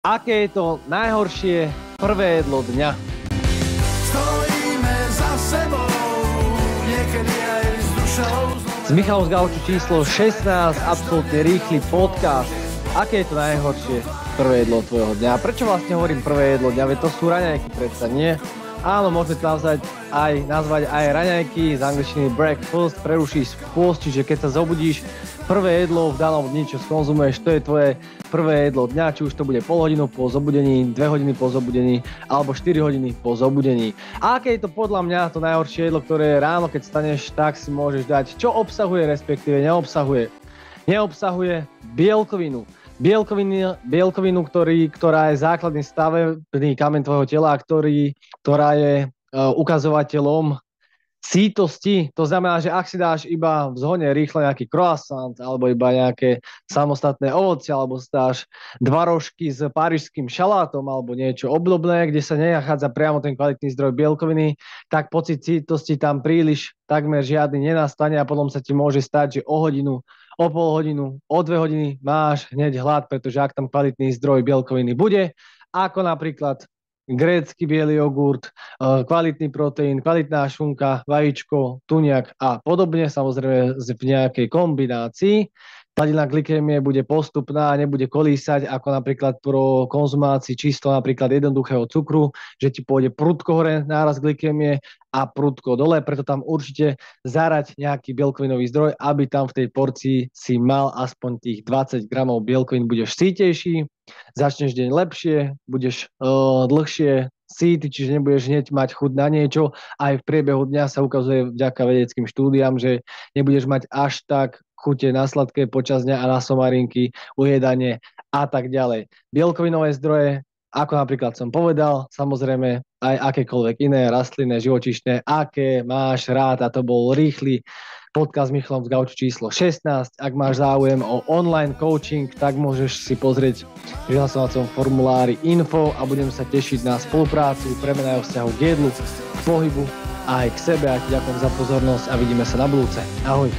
Aké je to najhoršie prvé jedlo dňa? Stojíme za sebou, niekedy aj s dušou. S Michalom z Gauču číslo 16, absolútne rýchly podcast. Aké je to najhoršie prvé jedlo tvojho dňa? Prečo vlastne hovorím prvé jedlo dňa? Veď to sú raňajky, predsa nie? Áno, môžeme to nazvať aj raňajky, z angličtiny breakfast, prerušíš pôst, čiže keď sa zobudíš, prvé jedlo v danom dni, čo skonzumuješ, to je tvoje prvé jedlo dňa, či už to bude pol hodinu po zobudení, 2 hodiny po zobudení, alebo 4 hodiny po zobudení. A aké je to podľa mňa to najhoršie jedlo, ktoré ráno, keď staneš, tak si môžeš dať, čo obsahuje, respektíve neobsahuje. Neobsahuje bielkovinu. Bielkovinu, ktorá je základný stavebný kameň tvojho tela, ktorá je ukazovateľom sítosti. To znamená, že ak si dáš iba v zhone rýchle nejaký croissant alebo iba nejaké samostatné ovocie alebo dáš 2 rožky s parížským šalátom alebo niečo obdobné, kde sa nenachádza priamo ten kvalitný zdroj bielkoviny, tak pocit sítosti tam príliš takmer žiadny nenastane a potom sa ti môže stať, že o hodinu, o pol hodinu, o 2 hodiny máš hneď hlad, pretože ak tam kvalitný zdroj bielkoviny bude, ako napríklad grécky biely jogurt, kvalitný proteín, kvalitná šunka, vajíčko, tuniak a podobne, samozrejme v nejakej kombinácii. Hladina glykémie bude postupná a nebude kolísať ako napríklad pro konzumácii čisto napríklad jednoduchého cukru, že ti pôjde prudko hore náraz glykémie a prudko dole, preto tam určite zarať nejaký bielkovinový zdroj, aby tam v tej porcii si mal aspoň tých 20 gramov bielkovín, budeš sítejší, začneš deň lepšie, budeš dlhšie síty, čiže nebudeš hneď mať chuť na niečo. Aj v priebehu dňa sa ukazuje vďaka vedeckým štúdiám, že nebudeš mať až tak chute na sladké počas dňa a na somarinky, ujedanie a tak ďalej. Bielkovinové zdroje, ako napríklad som povedal, samozrejme aj akékoľvek iné rastlinné, živočíšne, aké máš rád, a to bol rýchly podcast s Michalom z Gauču číslo 16. Ak máš záujem o online coaching, tak môžeš si pozrieť v hlasovacom formulári info a budem sa tešiť na spoluprácu, premenajho vzťahu k jedlu, k pohybu a aj k sebe. A ďakujem za pozornosť a vidíme sa na budúce. Ahoj.